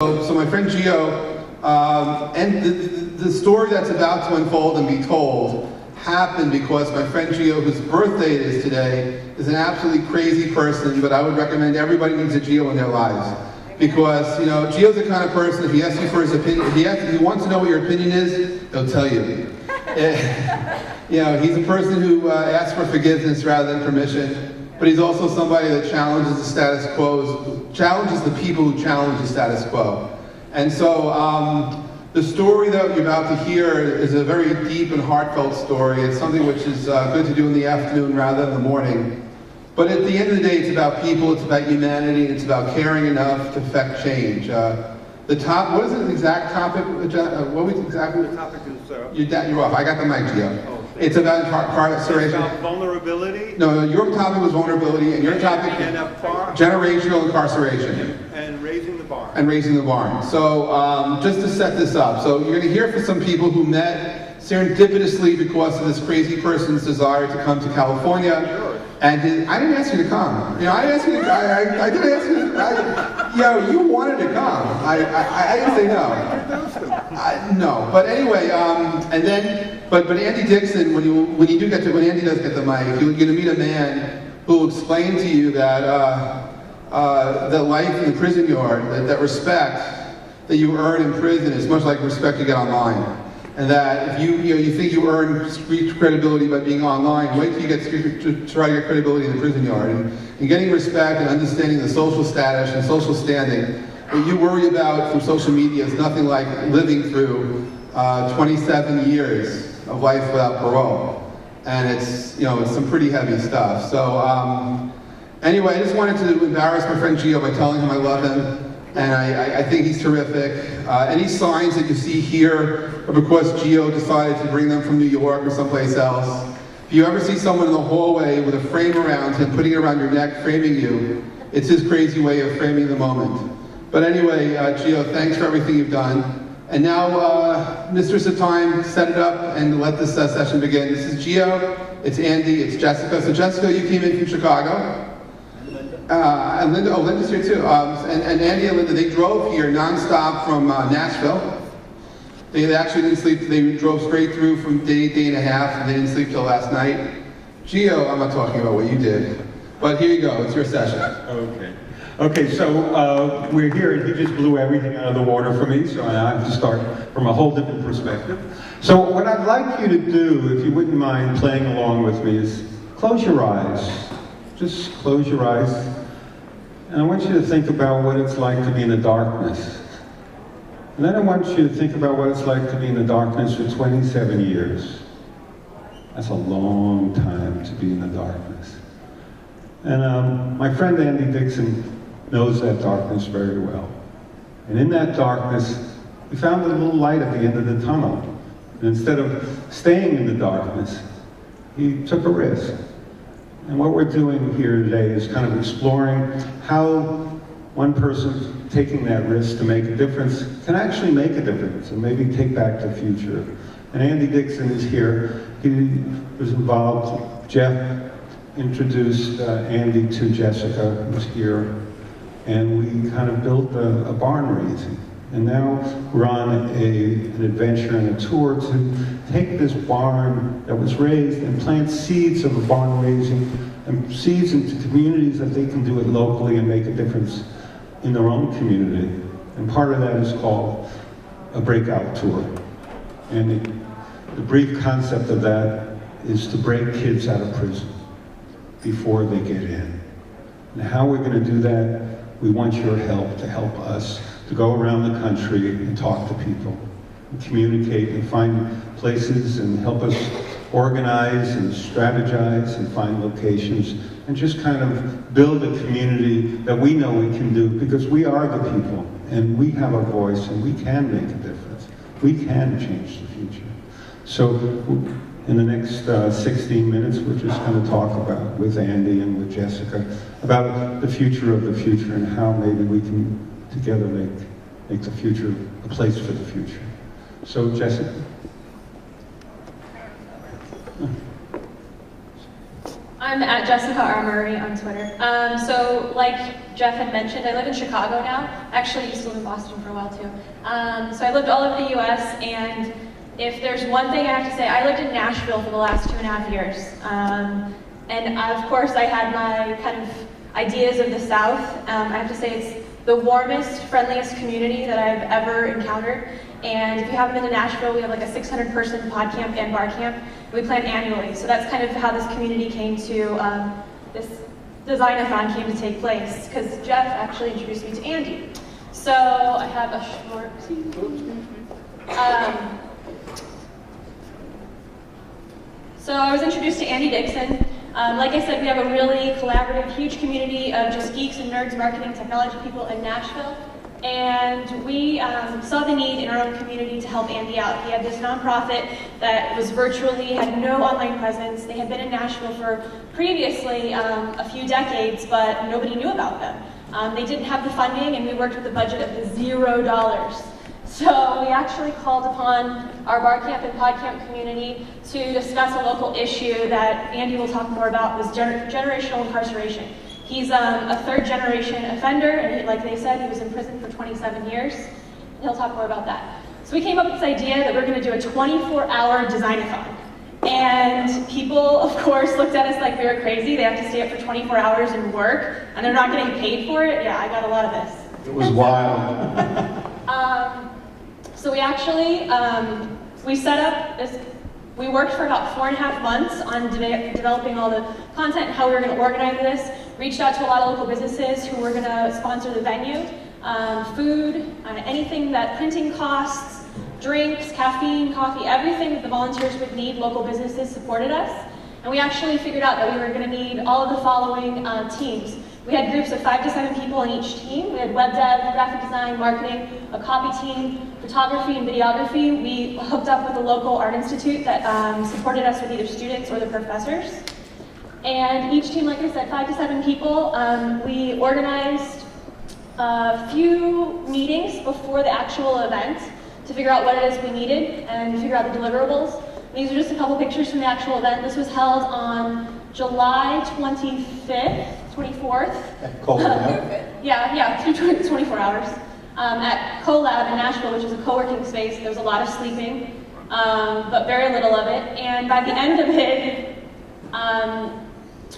So my friend Gio, and the story that's about to unfold and be told happened because my friend Gio, whose birthday it is today, is an absolutely crazy person, but I would recommend everybody needs a Gio in their lives. Because, you know, Gio's the kind of person, if he asks you for his opinion, if he wants to know what your opinion is, he'll tell you. You know, he's a person who asks for forgiveness rather than permission, but he's also somebody that challenges the status quo, challenges the people who challenge the status quo. And so the story that you're about to hear is a very deep and heartfelt story. It's something which is good to do in the afternoon rather than the morning. But at the end of the day, it's about people, it's about humanity, it's about caring enough to affect change. What is the exact topic? What was exactly the topic? You're off. I got the mic, Gio. Oh, it's about incarceration. It's about vulnerability? No, your topic was vulnerability, and your topic generational incarceration. And raising the barn. And raising the barn. So just to set this up, so you're going to hear from some people who met serendipitously because of this crazy person's desire to come to California. Sure. And I didn't ask you to come. You know, I didn't ask you to. I didn't ask you to. You know, you wanted to come. I didn't say no. No, but anyway, and then, but Andy Dixon, when Andy does get the mic, you're going to meet a man who will explain to you that that life in the prison yard, that respect that you earn in prison is much like respect you get online. And that if you think you earn street credibility by being online, wait till you get to try to get credibility in the prison yard. And getting respect and understanding the social status and social standing, what you worry about from social media is nothing like living through 27 years of life without parole. And it's some pretty heavy stuff. So anyway, I just wanted to embarrass my friend Gio by telling him I love him. And I think he's terrific. Any signs that you see here are because Gio decided to bring them from New York or someplace else. If you ever see someone in the hallway with a frame around him, putting it around your neck, framing you, it's his crazy way of framing the moment. But anyway, Gio, thanks for everything you've done. And now, Mistress of Time, set it up and let this session begin. This is Gio, it's Andy, it's Jessica. So Jessica, you came in from Chicago. And Linda, Linda's here too. And Andy and Linda, they drove here nonstop from Nashville. They actually didn't sleep. They drove straight through from day and a half, and they didn't sleep till last night. Gio, I'm not talking about what you did, but here you go. It's your session. Okay. So we're here, and he just blew everything out of the water for me. So I have to start from a whole different perspective. So what I'd like you to do, if you wouldn't mind playing along with me, is close your eyes. Just close your eyes, and I want you to think about what it's like to be in the darkness. And then I want you to think about what it's like to be in the darkness for 27 years. That's a long time to be in the darkness. And my friend Andy Dixon knows that darkness very well. And in that darkness, we found a little light at the end of the tunnel. And instead of staying in the darkness, he took a risk. And what we're doing here today is kind of exploring how one person taking that risk to make a difference can actually make a difference and maybe take back the future. And Andy Dixon is here. He was involved. Jeff introduced Andy to Jessica, who's here. And we kind of built a barn raising. And now we're on an adventure and a tour to take this barn that was raised and plant seeds of a barn raising and seeds into communities that they can do it locally and make a difference in their own community. And part of that is called a breakout tour. And the brief concept of that is to break kids out of prison before they get in. And how we're going to do that, we want your help to help us to go around the country and talk to people, and communicate and find places and help us organize and strategize and find locations and just kind of build a community that we know we can do because we are the people and we have a voice and we can make a difference. We can change the future. So in the next 16 minutes, we're just going to talk about, with Andy and with Jessica, about the future of the future and how maybe we can together make the future a place for the future. So, Jessica. I'm at Jessica R. Murray on Twitter. So like Jeff had mentioned, I live in Chicago now. Actually, I used to live in Boston for a while too. So I lived all over the US, and if there's one thing I have to say, I lived in Nashville for the last 2.5 years. And of course I had my kind of ideas of the South. I have to say it's the warmest, friendliest community that I've ever encountered. And if you haven't been to Nashville, we have like a 600-person pod camp and bar camp. We plan annually, so that's kind of how this community came to, this design-a-thon came to take place, because Jeff actually introduced me to Andy. So I have a short, so I was introduced to Andy Dixon. Like I said, we have a really collaborative, huge community of just geeks and nerds, marketing, technology people in Nashville. And we saw the need in our own community to help Andy out. He had this nonprofit that was virtually, had no online presence. They had been in Nashville for previously a few decades, but nobody knew about them. They didn't have the funding, and we worked with a budget of $0. So we actually called upon our bar camp and pod camp community to discuss a local issue that Andy will talk more about, was generational incarceration. He's a third-generation offender, and like they said, he was in prison for 27 years. And he'll talk more about that. So we came up with this idea that we're going to do a 24-hour design-a-thon. And people, of course, looked at us like we were crazy. They have to stay up for 24 hours and work, and they're not getting paid for it. Yeah, I got a lot of this. It was wild. So we actually, we set up this, we worked for about 4.5 months on developing all the content and how we were going to organize this. Reached out to a lot of local businesses who were going to sponsor the venue. Food, anything that printing costs, drinks, caffeine, coffee, everything that the volunteers would need, local businesses supported us. And we actually figured out that we were going to need all of the following teams. We had groups of 5 to 7 people in each team. We had web dev, graphic design, marketing, a copy team, photography, and videography. We hooked up with a local art institute that supported us with either students or the professors. And each team, like I said, 5 to 7 people. We organized a few meetings before the actual event to figure out what it is we needed and figure out the deliverables. These are just a couple pictures from the actual event. This was held on July 25th, 24th. At Colab. yeah, 24 hours. At CoLab in Nashville, which is a co-working space. There was a lot of sleeping, but very little of it. And by the end of it,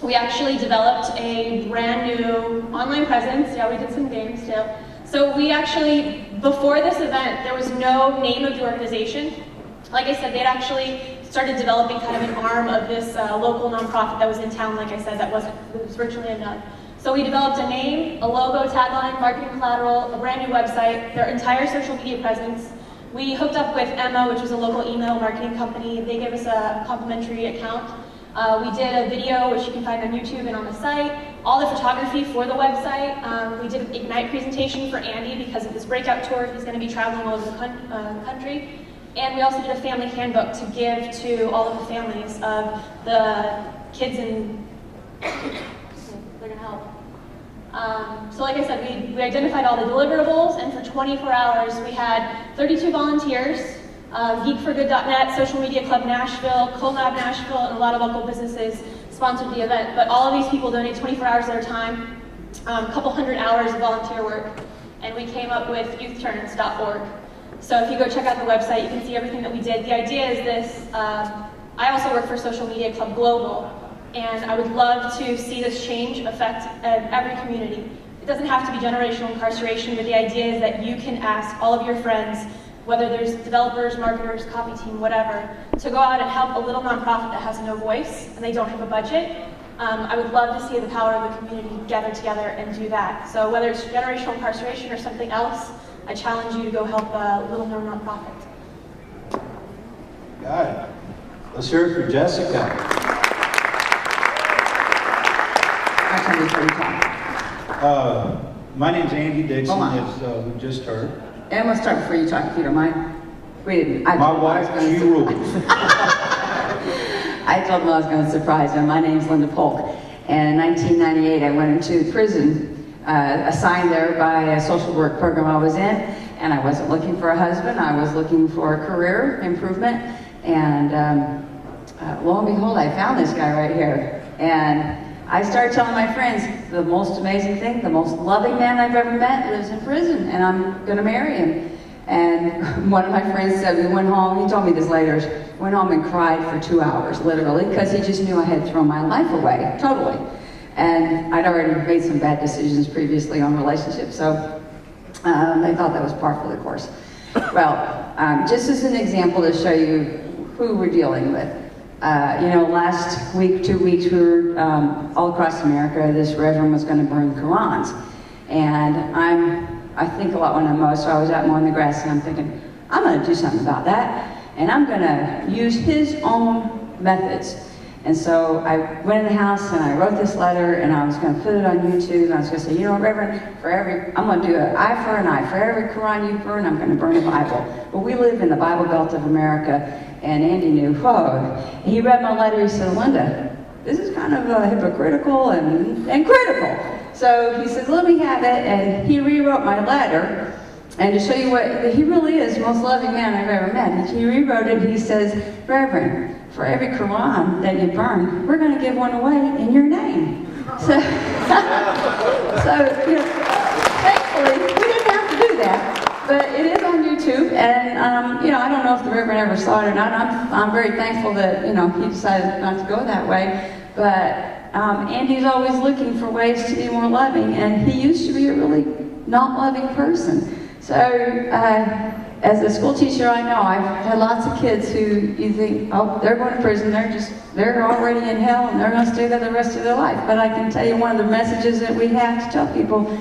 we actually developed a brand new online presence. Yeah, we did some games too. So we actually, before this event, there was no name of the organization. Like I said, they'd actually started developing kind of an arm of this local nonprofit that was in town, like I said, that was virtually unknown. So we developed a name, a logo, tagline, marketing collateral, a brand new website, their entire social media presence. We hooked up with Emma, which was a local email marketing company. They gave us a complimentary account. We did a video, which you can find on YouTube and on the site. All the photography for the website. We did an Ignite presentation for Andy because of this breakout tour. He's going to be traveling all over the country. And we also did a family handbook to give to all of the families of the kids in... They're going to help. So like I said, we identified all the deliverables, and for 24 hours we had 32 volunteers, geekforgood.net, Social Media Club Nashville, CoLab Nashville, and a lot of local businesses sponsored the event. But all of these people donate 24 hours of their time, a couple hundred hours of volunteer work, and we came up with youthturns.org. So if you go check out the website, you can see everything that we did. The idea is this, I also work for Social Media Club Global, and I would love to see this change affect every community. It doesn't have to be generational incarceration, but the idea is that you can ask all of your friends, whether there's developers, marketers, copy team, whatever, to go out and help a little nonprofit that has no voice and they don't have a budget. I would love to see the power of the community gather together and do that. So whether it's generational incarceration or something else, I challenge you to go help a little known nonprofit. Got it. Let's hear it for Jessica. My name's Andy Dixon, as we just heard. And I'm going to start before you talk, if you don't mind. My wife, she rules. I told him I was going to surprise him. My name's Linda Polk. And in 1998, I went into prison, assigned there by a social work program I was in. And I wasn't looking for a husband. I was looking for a career improvement. And lo and behold, I found this guy right here. And I started telling my friends, the most amazing thing, the most loving man I've ever met lives in prison, and I'm gonna marry him. And one of my friends said, we went home, he told me this later, went home and cried for 2 hours, literally, because he just knew I had thrown my life away, totally. And I'd already made some bad decisions previously on relationships, so they thought that was par for the course. Well, just as an example to show you who we're dealing with. You know, last week, 2 weeks, we were all across America, this reverend was gonna burn Qurans. And I think a lot when I'm mowing, so I was out mowing the grass and I'm thinking, I'm gonna do something about that. And I'm gonna use his own methods. And so I went in the house and I wrote this letter and I was gonna put it on YouTube and I was gonna say, you know, Reverend, I'm gonna do an eye for an eye. For every Quran you burn, I'm gonna burn a Bible. But we live in the Bible Belt of America, and Andy knew, whoa. He read my letter, he said, Linda, this is kind of hypocritical and critical. So he says, let me have it, and he rewrote my letter. And to show you what, he really is the most loving man I've ever met. He rewrote it, he says, Reverend, for every Quran that you burn, we're going to give one away in your name. So, you know, thankfully, we didn't have to do that. But it is on YouTube, and you know, I don't know if the Reverend ever saw it or not. I'm very thankful that, you know, he decided not to go that way. But Andy's always looking for ways to be more loving, and he used to be a really not loving person. So, as a school teacher, I know I've had lots of kids who you think, oh, they're going to prison, they're already in hell, and they're going to stay there the rest of their life. But I can tell you one of the messages that we have to tell people,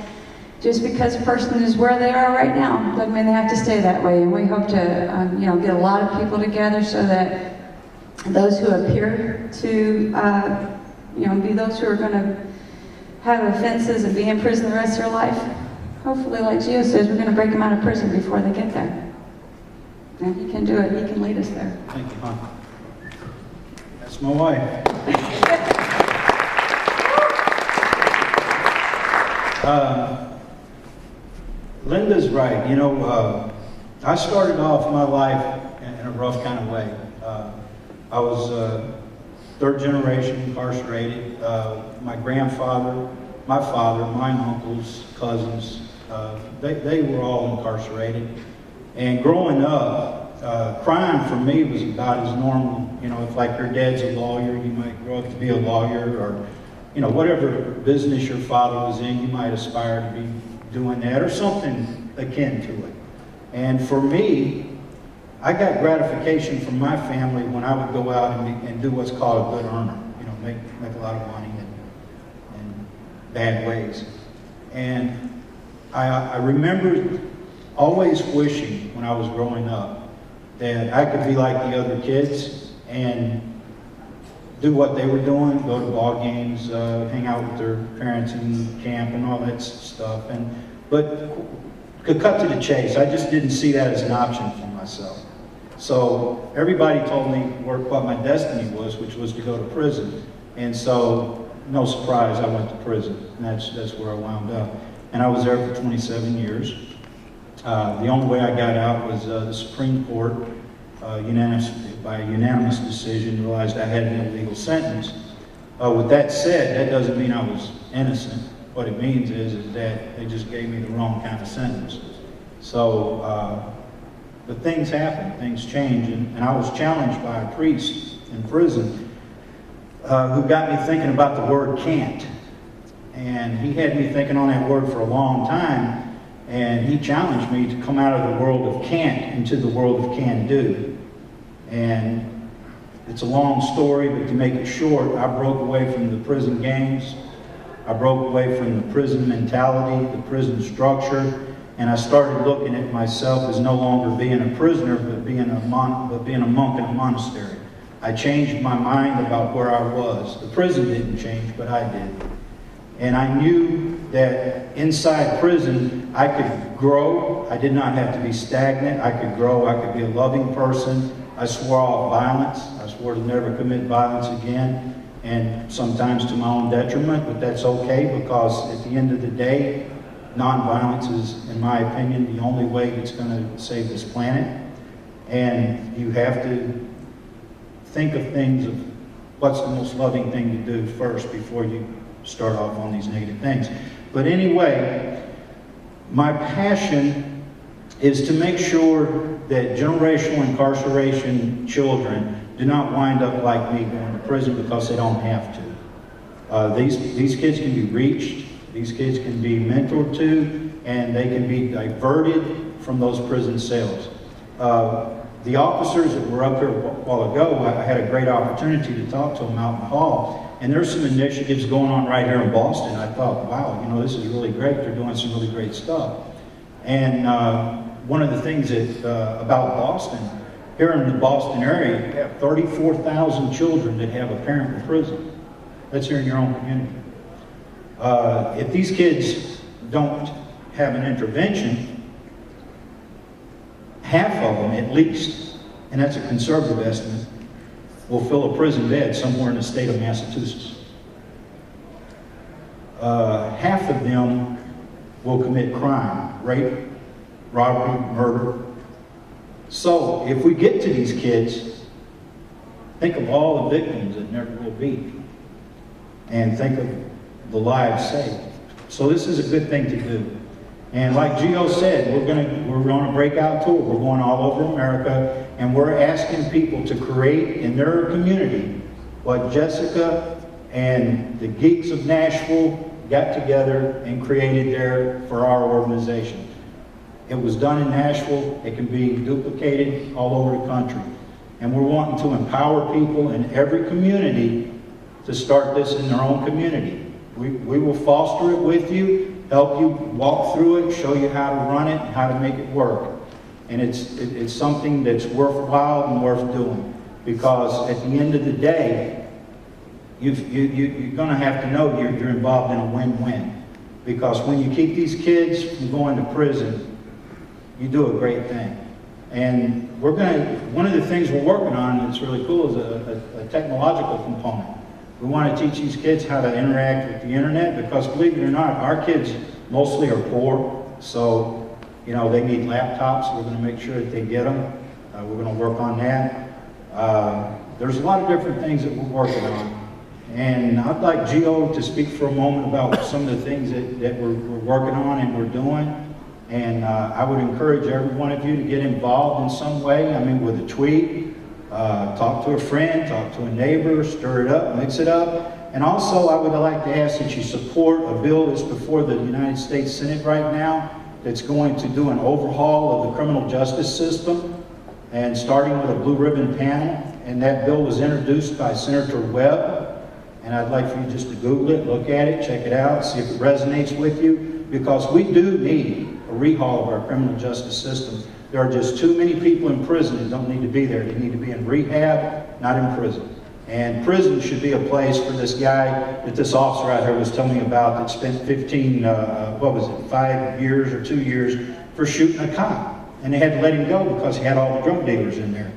just because a person is where they are right now doesn't mean they have to stay that way. And we hope to, you know, get a lot of people together so that those who appear to, you know, be those who are going to have offenses and be in prison the rest of their life, hopefully, like Gio says, we're going to break them out of prison before they get there. And he can do it. He can lead us there. Thank you, hon. That's my wife. Linda's right. You know, I started off my life in a rough kind of way. I was third generation incarcerated. My grandfather, my father, my uncles, cousins, they were all incarcerated. And growing up, crime for me was about as normal. You know, if like your dad's a lawyer, you might grow up to be a lawyer, or, you know, whatever business your father was in, you might aspire to be doing that, or something akin to it. And for me, I got gratification from my family when I would go out and do what's called a good earner. You know, make a lot of money in bad ways. And I remember always wishing when I was growing up that I could be like the other kids and do what they were doing, go to ball games, hang out with their parents in camp and all that stuff. But to cut to the chase, I just didn't see that as an option for myself. So everybody told me what my destiny was, which was to go to prison. And so, no surprise, I went to prison. And that's where I wound up. And I was there for 27 years. The only way I got out was the Supreme Court, by a unanimous decision, realized I had an illegal sentence. With that said, that doesn't mean I was innocent. What it means is that they just gave me the wrong kind of sentence. So, but things happen, things change, and I was challenged by a priest in prison who got me thinking about the word can't. And he had me thinking on that word for a long time, and he challenged me to come out of the world of can't into the world of can do. And it's a long story, but to make it short, I broke away from the prison gangs. I broke away from the prison mentality, the prison structure, and I started looking at myself as no longer being a prisoner, but being a monk in a monastery. I changed my mind about where I was. The prison didn't change, but I did. And I knew that inside prison, I could grow. I did not have to be stagnant. I could grow. I could be a loving person. I swore off violence. I swore to never commit violence again, and sometimes to my own detriment, but that's okay, because at the end of the day, nonviolence is, in my opinion, the only way that's going to save this planet. And you have to think of things what's the most loving thing to do first before you start off on these negative things. But anyway, my passion is to make sure that generational incarceration children do not wind up like me going to prison because they don't have to. These kids can be reached, these kids can be mentored to, and they can be diverted from those prison cells. The officers that were up here a while ago, I had a great opportunity to talk to them out in the hall, and there's some initiatives going on right here in Boston. I thought, wow, you know, this is really great. They're doing some really great stuff. And one of the things that about Boston, here in the Boston area, you have 34,000 children that have a parent in prison. That's here in your own community. If these kids don't have an intervention, half of them at least, and that's a conservative estimate, will fill a prison bed somewhere in the state of Massachusetts. Half of them will commit crime, rape, robbery, murder. So if we get to these kids, think of all the victims that never will be, and think of the lives saved. So this is a good thing to do. And like Gio said, we're on a breakout tour. We're going all over America, and we're asking people to create in their community what Jessica and the Geeks of Nashville got together and created there for our organization. It was done in Nashville. It can be duplicated all over the country. And we're wanting to empower people in every community to start this in their own community. We will foster it with you, help you walk through it, show you how to run it, and how to make it work. And it's something that's worthwhile and worth doing. Because at the end of the day, you're going to have to know you're involved in a win-win. Because when you keep these kids from going to prison, you do a great thing. And one of the things we're working on, and it's really cool, is a technological component. We want to teach these kids how to interact with the internet, because believe it or not, our kids mostly are poor, so you know they need laptops. We're going to make sure that they get them. We're going to work on that. There's a lot of different things that we're working on, and I'd like Gio to speak for a moment about some of the things that we're working on and we're doing. And I would encourage every one of you to get involved in some way. I mean, with a tweet, talk to a friend, talk to a neighbor, stir it up, mix it up. And also, I would like to ask that you support a bill that's before the United States Senate right now that's going to do an overhaul of the criminal justice system, and starting with a blue ribbon panel. And that bill was introduced by Senator Webb. And I'd like for you just to Google it, look at it, check it out, see if it resonates with you, because we do need a rehaul of our criminal justice system. There are just too many people in prison that don't need to be there. They need to be in rehab, not in prison. And prison should be a place for this guy that this officer out here was telling me about that spent 5 years or 2 years for shooting a cop. And they had to let him go because he had all the drug dealers in there.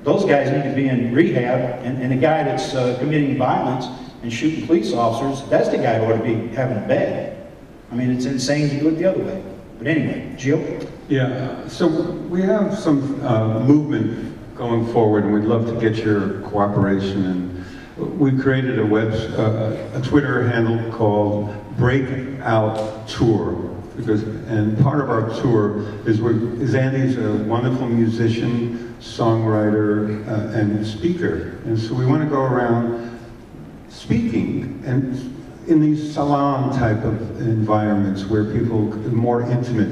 Those guys need to be in rehab, and the guy that's committing violence and shooting police officers, that's the guy who ought to be having a bed. I mean, it's insane to do it the other way. But anyway, Gio? Yeah, so we have some movement going forward, and we'd love to get your cooperation. And we created a Twitter handle called Breakout Tour, and part of our tour is Andy's a wonderful musician, songwriter, and speaker, and so we want to go around speaking and in these salon type of environments where people are more intimate.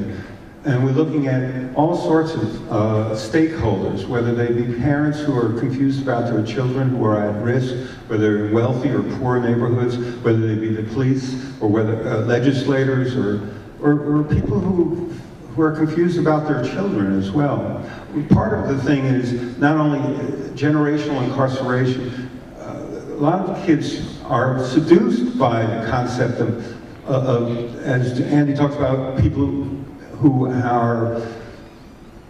And we're looking at all sorts of stakeholders, whether they be parents who are confused about their children who are at risk, whether they're in wealthy or poor neighborhoods, whether they be the police, or whether legislators, or people who are confused about their children as well. Part of the thing is not only generational incarceration. A lot of kids are seduced by the concept of as Andy talks about, people who are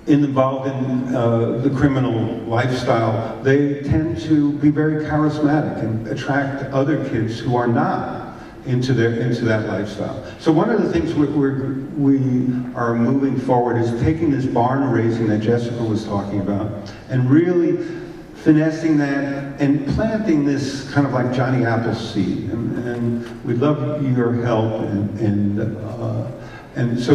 involved in the criminal lifestyle. They tend to be very charismatic and attract other kids who are not into that lifestyle. So one of the things we are moving forward is taking this barn raising that Jessica was talking about and really finessing that and planting this kind of like Johnny Appleseed. And we'd love your help. And so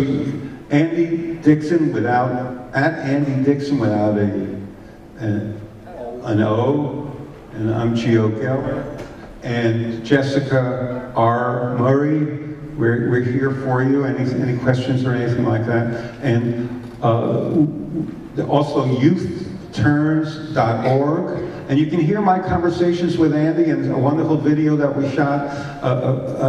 Andy Dixon at Andy Dixon without an O, and I'm Gioco. And Jessica R. Murray, we're here for you. Any questions or anything like that? And also youthturns.org. And you can hear my conversations with Andy and a wonderful video that we shot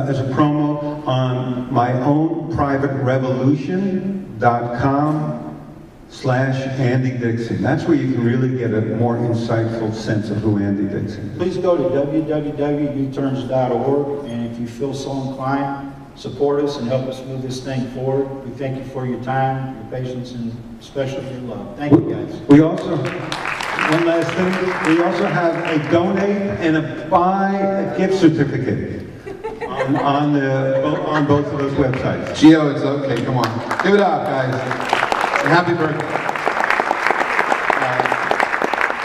as a promo on my own private revolution.com/Andy Dixon. That's where you can really get a more insightful sense of who Andy Dixon is. Please go to www.youthturns.org, and if you feel so inclined, support us and help us move this thing forward. We thank you for your time, your patience, and especially your love. Thank you, guys. We also, one last thing, we also have a donate and a buy gift certificate on both of those websites. Gio, it's okay, come on. Give it up, guys. And happy birthday.